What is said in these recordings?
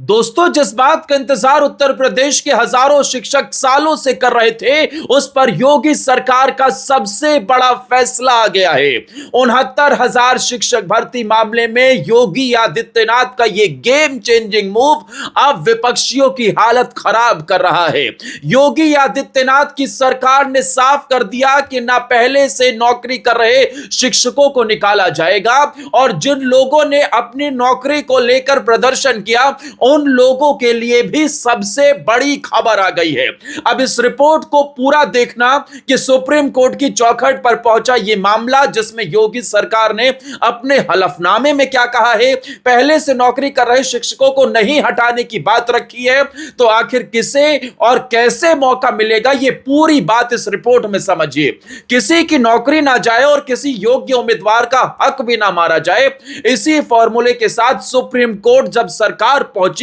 दोस्तों, जिस बात का इंतजार उत्तर प्रदेश के हजारों शिक्षक सालों से कर रहे थे, उस पर योगी सरकार का सबसे बड़ा फैसला आ गया है। 69,000 शिक्षक भर्ती मामले में योगी आदित्यनाथ का यह गेम चेंजिंग मूव अब विपक्षियों की हालत खराब कर रहा है। योगी आदित्यनाथ की सरकार ने साफ कर दिया कि ना पहले से नौकरी कर रहे शिक्षकों को निकाला जाएगा और जिन लोगों ने अपनी नौकरी को लेकर प्रदर्शन किया उन लोगों के लिए भी सबसे बड़ी खबर आ गई है। अब इस रिपोर्ट को पूरा देखना कि सुप्रीम कोर्ट की चौखट पर पहुंचा यह मामला, जिसमें योगी सरकार ने अपने हलफनामे में क्या कहा है, पहले से नौकरी कर रहे शिक्षकों को नहीं हटाने की बात रखी है, तो आखिर किसे और कैसे मौका मिलेगा, यह पूरी बात इस रिपोर्ट में समझिए। किसी की नौकरी ना जाए और किसी योग्य उम्मीदवार का हक भी ना मारा जाए, इसी फॉर्मूले के साथ सुप्रीम कोर्ट जब सरकार पहुंची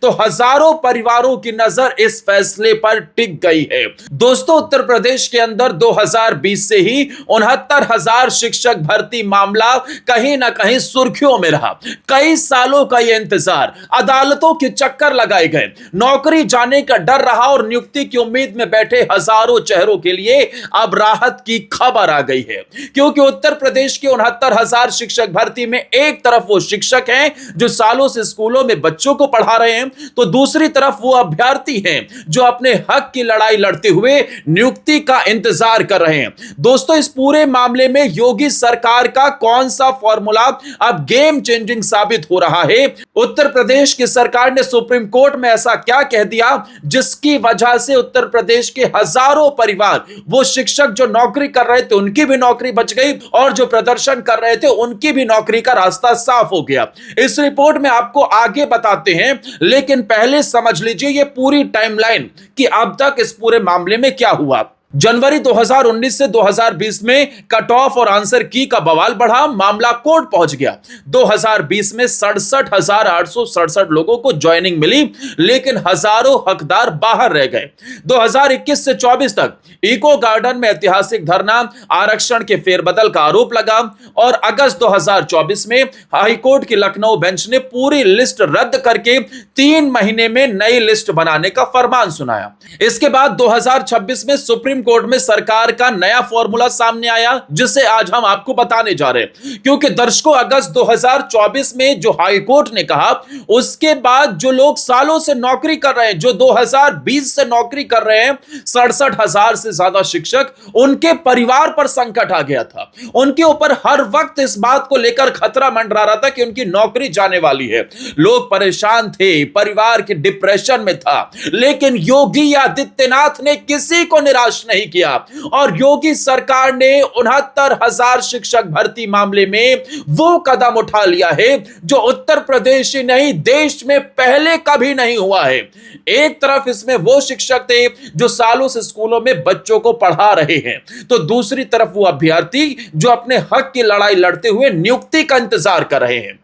तो हजारों परिवारों की नजर इस फैसले पर टिक गई है। दोस्तों, उत्तर प्रदेश के अंदर 2020 से ही 69,000 शिक्षक भर्ती मामला कहीं ना कहीं सुर्खियों में रहा। कई सालों का यह इंतजार, अदालतों के चक्कर लगाए गए, नौकरी जाने का डर रहा और नियुक्ति की उम्मीद में बैठे हजारों चेहरों के लिए अब राहत की खबर आ गई है। क्योंकि उत्तर प्रदेश के 69,000 शिक्षक भर्ती में एक तरफ वो शिक्षक हैं जो सालों से स्कूलों में बच्चों को पढ़ा रहे हैं, तो दूसरी तरफ वो अभ्यर्थी हैं जो अपने हक की लड़ाई लड़ते हुए नियुक्ति का इंतजार कर रहे हैं। दोस्तों, इस पूरे मामले में योगी सरकार का कौन सा फॉर्मूला अब गेम चेंजिंग साबित हो रहा है? उत्तर प्रदेश की सरकार ने सुप्रीम कोर्ट में ऐसा क्या कह दिया जिसकी वजह से उत्तर प्रदेश के हजारों परिवार, वो शिक्षक जो नौकरी कर रहे थे उनकी भी नौकरी बच गई और जो प्रदर्शन कर रहे थे उनकी भी नौकरी का रास्ता साफ हो गया। इस रिपोर्ट में आपको आगे बताते हैं, लेकिन पहले समझ लीजिए ये पूरी टाइमलाइन कि अब तक इस पूरे मामले में क्या हुआ। जनवरी 2019 से 2020 में कट ऑफ और आंसर की का बवाल बढ़ा, मामला कोर्ट पहुंच गया। 2020 में 67,867 लोगों को ज्वाइनिंग मिली, लेकिन हजारों हकदार बाहर रह गए। 2021 से 24 तक इको गार्डन में ऐतिहासिक धरना, आरक्षण के फेरबदल का आरोप लगा और अगस्त 2024 में हाईकोर्ट की लखनऊ बेंच ने पूरी लिस्ट रद्द करके 3 महीने में नई लिस्ट बनाने का फरमान सुनाया। इसके बाद 2026 में सुप्रीम कोर्ट में सरकार का नया फॉर्मूला सामने आया, जिसे आज हम आपको बताने जा रहे हैं। क्योंकि दर्शकों, अगस्त 2024 में जो हाई कोर्ट ने कहा, उसके बाद जो लोग सालों से नौकरी कर रहे हैं, जो 2020 से नौकरी कर रहे हैं, 67,000 से ज्यादा शिक्षक, उनके परिवार पर संकट आ गया था। उनके ऊपर हर वक्त इस बात को लेकर खतरा मंडरा रहा था कि उनकी नौकरी जाने वाली है। लोग परेशान थे, परिवार के डिप्रेशन में था, लेकिन योगी आदित्यनाथ ने किसी को निराश नहीं किया और योगी सरकार ने 69,000 शिक्षक भर्ती मामले में वो कदम उठा लिया है जो उत्तर प्रदेश ही नहीं, देश में पहले कभी नहीं हुआ है। एक तरफ इसमें वो शिक्षक थे जो सालों से स्कूलों में बच्चों को पढ़ा रहे हैं, तो दूसरी तरफ वो अभ्यर्थी जो अपने हक की लड़ाई लड़ते हुए नियुक्ति का इंतजार कर रहे हैं।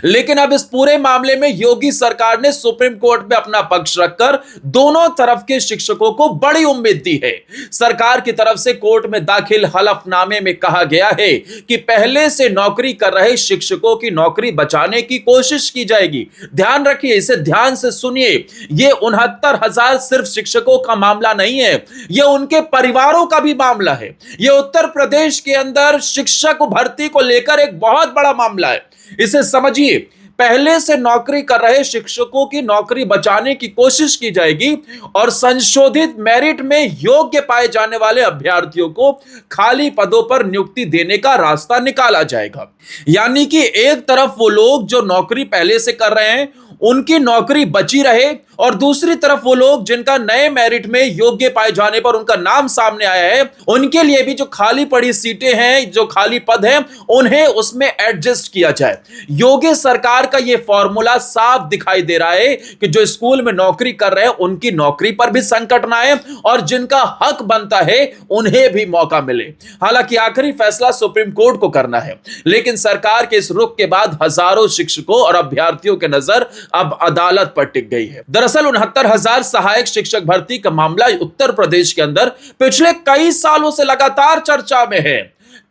लेकिन अब इस पूरे मामले में योगी सरकार ने सुप्रीम कोर्ट में अपना पक्ष रखकर दोनों तरफ के शिक्षकों को बड़ी उम्मीद दी है। सरकार की तरफ से कोर्ट में दाखिल हलफनामे में कहा गया है कि पहले से नौकरी कर रहे शिक्षकों की नौकरी बचाने की कोशिश की जाएगी। ध्यान रखिए, इसे ध्यान से सुनिए, यह 69,000 सिर्फ शिक्षकों का मामला नहीं है, यह उनके परिवारों का भी मामला है। यह उत्तर प्रदेश के अंदर शिक्षक भर्ती को लेकर एक बहुत बड़ा मामला है। इसे समझिए, पहले से नौकरी कर रहे शिक्षकों की नौकरी बचाने की कोशिश की जाएगी और संशोधित मेरिट में योग्य पाए जाने वाले अभ्यर्थियों को खाली पदों पर नियुक्ति देने का रास्ता निकाला जाएगा। यानी कि एक तरफ वो लोग जो नौकरी पहले से कर रहे हैं उनकी नौकरी बची रहे और दूसरी तरफ वो लोग जिनका नए मेरिट में योग्य पाए जाने पर उनका नाम सामने आया है, उनके लिए भी जो खाली पड़ी सीटें हैं, जो खाली पद हैं, उन्हें उसमें एडजस्ट किया जाए। योगी सरकार का यह फॉर्मूला साफ दिखाई दे रहा है कि जो स्कूल में नौकरी कर रहे हैं उनकी नौकरी पर भी संकट ना आए और जिनका हक बनता है उन्हें भी मौका मिले। हालांकि आखिरी फैसला सुप्रीम कोर्ट को करना है, लेकिन सरकार के इस रुख के बाद हजारों शिक्षकों और अभ्यर्थियों की नजर अब अदालत पर टिक गई है। दरअसल 69,000 सहायक शिक्षक भर्ती का मामला उत्तर प्रदेश के अंदर पिछले कई सालों से लगातार चर्चा में है।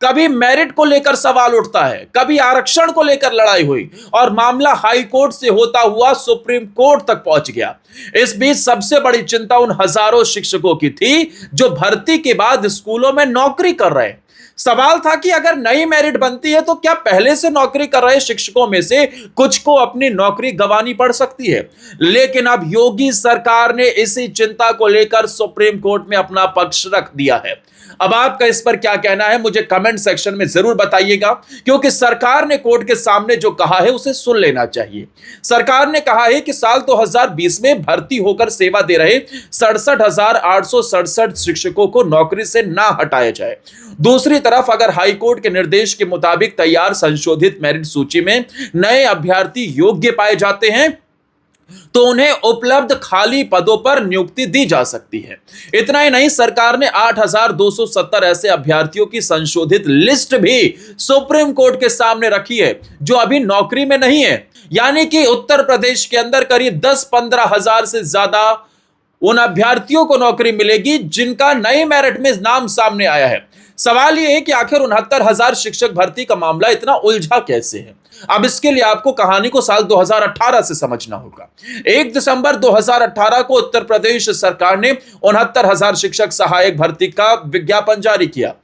कभी मेरिट को लेकर सवाल उठता है, कभी आरक्षण को लेकर लड़ाई हुई और मामला हाई कोर्ट से होता हुआ सुप्रीम कोर्ट तक पहुंच गया। इस बीच सबसे बड़ी चिंता उन हजारों शिक्षकों की थी जो भर्ती के बाद स्कूलों में नौकरी कर रहे। सवाल था कि अगर नई मेरिट बनती है तो क्या पहले से नौकरी कर रहे शिक्षकों में से कुछ को अपनी नौकरी गंवानी पड़ सकती है। लेकिन अब योगी सरकार ने इसी चिंता को लेकर सुप्रीम कोर्ट में अपना पक्ष रख दिया है। अब आपका इस पर क्या कहना है मुझे कमेंट सेक्शन में जरूर बताइएगा, क्योंकि सरकार ने कोर्ट के सामने जो कहा है उसे सुन लेना चाहिए। सरकार ने कहा है कि साल 2020 में भर्ती होकर सेवा दे रहे 67,867 शिक्षकों को नौकरी से ना हटाया जाए। दूसरी तरफ अगर हाईकोर्ट के निर्देश के मुताबिक तैयार संशोधित मेरिट सूची में नए अभ्यर्थी योग्य पाए जाते हैं तो उन्हें उपलब्ध खाली पदों पर नियुक्ति दी जा सकती है। इतना ही नहीं, सरकार ने 8,270 ऐसे अभ्यर्थियों की संशोधित लिस्ट भी सुप्रीम कोर्ट के सामने रखी है जो अभी नौकरी में नहीं है। यानी कि उत्तर प्रदेश के अंदर करीब 10-15 हजार से ज्यादा उन अभ्यर्थियों को नौकरी मिलेगी जिनका नए मेरिट में नाम सामने आया है। सवाल यह है कि आखिर 69,000 शिक्षक भर्ती का मामला इतना उलझा कैसे है। अब इसके लिए आपको कहानी को साल 2018 से समझना होगा। 1 दिसंबर 2018 को उत्तर प्रदेश सरकार ने 69,000 शिक्षक सहायक भर्ती का विज्ञापन जारी किया।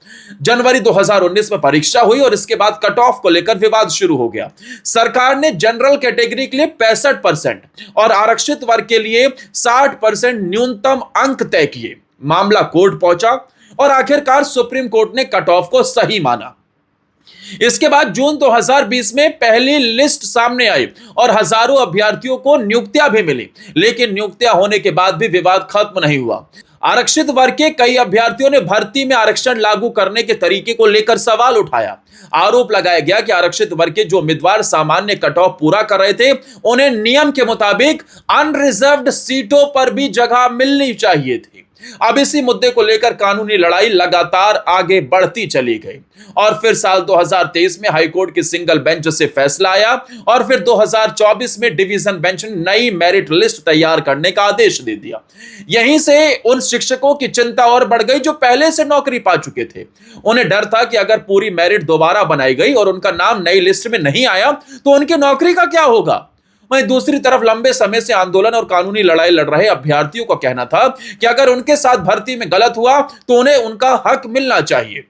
जनवरी 2019 में परीक्षा हुई और इसके बाद कट ऑफ को लेकर विवाद शुरू हो गया। सरकार ने जनरल कैटेगरी के लिए 65% और आरक्षित वर्ग के लिए 60% न्यूनतम अंक तय किए। मामला कोर्ट पहुंचा और आखिरकार सुप्रीम कोर्ट ने कट ऑफ को सही माना। इसके बाद जून 2020 में पहली लिस्ट सामने आई और हजारों अभ्यर्थियों को नियुक्तियां भी मिली, लेकिन नियुक्तियां होने के बाद भी विवाद खत्म नहीं हुआ। आरक्षित वर्ग के कई अभ्यर्थियों ने भर्ती में आरक्षण लागू करने के तरीके को लेकर सवाल उठाया। आरोप लगाया गया कि आरक्षित वर्ग के जो उम्मीदवार सामान्य कट ऑफ पूरा कर रहे थे उन्हें नियम के मुताबिक अनरिजर्व्ड सीटों पर भी जगह मिलनी चाहिए थी। अब इसी मुद्दे को लेकर कानूनी लड़ाई लगातार आगे बढ़ती चली गई और फिर साल 2023 में हाईकोर्ट की सिंगल बेंच से फैसला आया और फिर 2024 में डिवीजन बेंच ने नई मेरिट लिस्ट तैयार करने का आदेश दे दिया। यहीं से उन शिक्षकों की चिंता और बढ़ गई जो पहले से नौकरी पा चुके थे। उन्हें डर था कि अगर पूरी मेरिट दोबारा बनाई गई और उनका नाम नई लिस्ट में नहीं आया तो उनकी नौकरी का क्या होगा। वहीं दूसरी तरफ लंबे समय से आंदोलन और कानूनी लड़ाई लड़ रहे अभ्यर्थियों का कहना था कि अगर उनके साथ भर्ती में गलत हुआ तो उन्हें उनका हक मिलना चाहिए।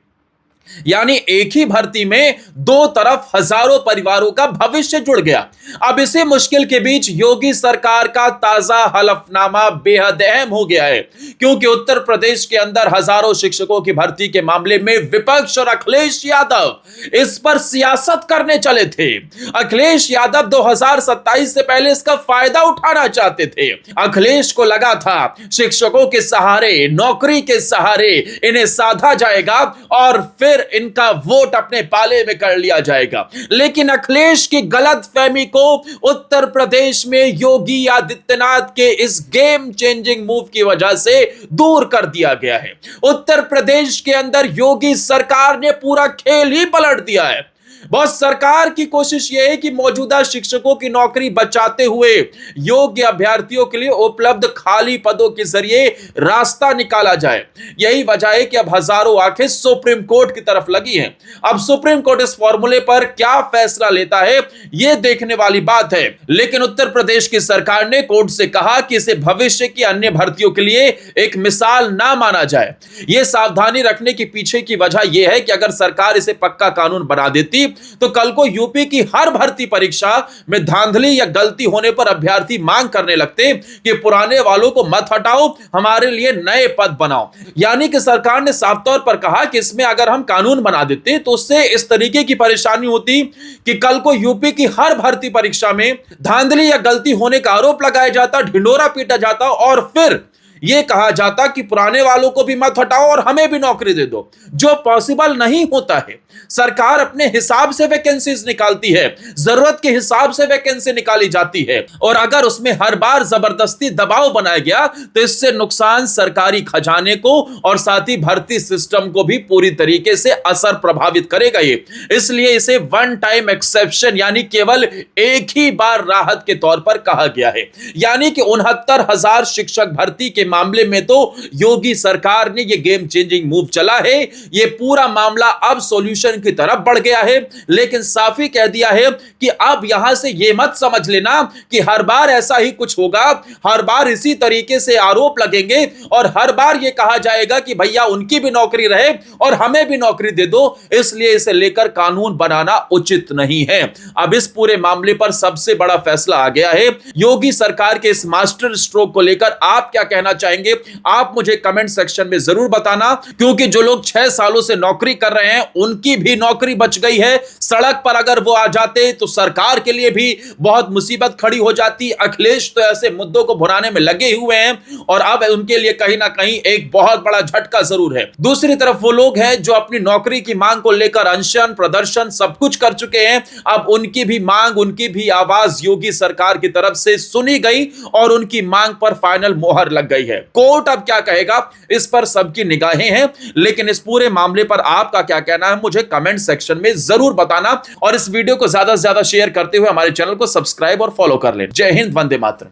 यानी एक ही भर्ती में दो तरफ हजारों परिवारों का भविष्य जुड़ गया। अब इसी मुश्किल के बीच योगी सरकार का ताजा हलफनामा बेहद अहम हो गया है, क्योंकि उत्तर प्रदेश के अंदर हजारों शिक्षकों की भर्ती के मामले में विपक्ष और अखिलेश यादव इस पर सियासत करने चले थे। अखिलेश यादव 2027 से पहले इसका फायदा उठाना चाहते थे। अखिलेश को लगा था शिक्षकों के सहारे, नौकरी के सहारे इन्हें साधा जाएगा और फिर इनका वोट अपने पाले में कर लिया जाएगा। लेकिन अखिलेश की गलतफहमी को उत्तर प्रदेश में योगी आदित्यनाथ के इस गेम चेंजिंग मूव की वजह से दूर कर दिया गया है। उत्तर प्रदेश के अंदर योगी सरकार ने पूरा खेल ही पलट दिया है। बस सरकार की कोशिश यह है कि मौजूदा शिक्षकों की नौकरी बचाते हुए योग्य अभ्यर्थियों के लिए उपलब्ध खाली पदों के जरिए रास्ता निकाला जाए। यही वजह है कि अब हजारों आंखें सुप्रीम कोर्ट की तरफ लगी हैं। अब सुप्रीम कोर्ट इस फॉर्मूले पर क्या फैसला लेता है यह देखने वाली बात है। लेकिन उत्तर प्रदेश की सरकार ने कोर्ट से कहा कि इसे भविष्य की अन्य भर्तियों के लिए एक मिसाल ना माना जाए। यह सावधानी रखने के पीछे की वजह यह है कि अगर सरकार इसे पक्का कानून बना देती तो कल को यूपी की हर भर्ती परीक्षा में धांधली या गलती होने पर अभ्यर्थी मांग करने लगते कि पुराने वालों को मत हटाओ, हमारे लिए नए पद बनाओ। यानी कि सरकार ने साफ तौर पर कहा कि इसमें अगर हम कानून बना देते तो उससे इस तरीके की परेशानी होती कि कल को यूपी की हर भर्ती परीक्षा में धांधली या गलती होने का आरोप लगाया जाता, ढिंडोरा पीटा जाता और फिर यह कहा जाता कि पुराने वालों को भी मत हटाओ और हमें भी नौकरी दे दो, जो पॉसिबल नहीं होता है। सरकार अपने हिसाब से वैकेंसीज निकालती है, जरूरत के हिसाब से वैकेंसी निकाली जाती है और अगर उसमें हर बार जबरदस्ती दबाव बनाया गया तो इससे नुकसान सरकारी खजाने को और साथ ही भर्ती सिस्टम को भी पूरी तरीके से असर प्रभावित करेगा। ये इसलिए इसे वन टाइम एक्सेप्शन यानी केवल एक ही बार राहत के तौर पर कहा गया है। यानी कि 69,000 शिक्षक भर्ती के मामले में तो योगी सरकार ने ये गेम चेंजिंग मूव चला है। ये पूरा मामला अब सॉल्यूशन की तरफ बढ़ गया है, लेकिन साफ ही कह दिया है कि अब यहां से ये मत समझ लेना कि हर बार ऐसा ही कुछ होगा, हर बार इसी तरीके से आरोप लगेंगे और हर बार ये कहा जाएगा कि भैया उनकी भी नौकरी रहे और हमें भी नौकरी दे दो, इसलिए इसे लेकर कानून बनाना उचित नहीं है। अब इस पूरे मामले पर सबसे बड़ा फैसला आ गया है। योगी सरकार के इस मास्टर स्ट्रोक को लेकर आप क्या कहना चाहेंगे? आप मुझे कमेंट सेक्शन में जरूर बताना, क्योंकि जो लोग 6 सालों से नौकरी कर रहे हैं उनकी भी नौकरी बच गई है। सड़क पर अगर वो आ जाते तो सरकार के लिए भी बहुत मुसीबत खड़ी हो जाती। अखिलेश तो ऐसे मुद्दों को भुनाने में लगे हुए हैं और अब उनके लिए कहीं ना कहीं एक बहुत बड़ा झटका जरूर है। दूसरी तरफ वो लोग हैं जो अपनी नौकरी की मांग को लेकर अनशन, प्रदर्शन सब कुछ कर चुके हैं। अब उनकी भी मांग, उनकी भी आवाज योगी सरकार की तरफ से सुनी गई और उनकी मांग पर फाइनल मोहर लग गई है। कोर्ट अब क्या कहेगा इस पर सबकी निगाहें हैं, लेकिन इस पूरे मामले पर आपका क्या कहना है मुझे कमेंट सेक्शन में जरूर बताना और इस वीडियो को ज्यादा से ज्यादा शेयर करते हुए हमारे चैनल को सब्सक्राइब और फॉलो कर लें। जय हिंद, वंदे मातरम।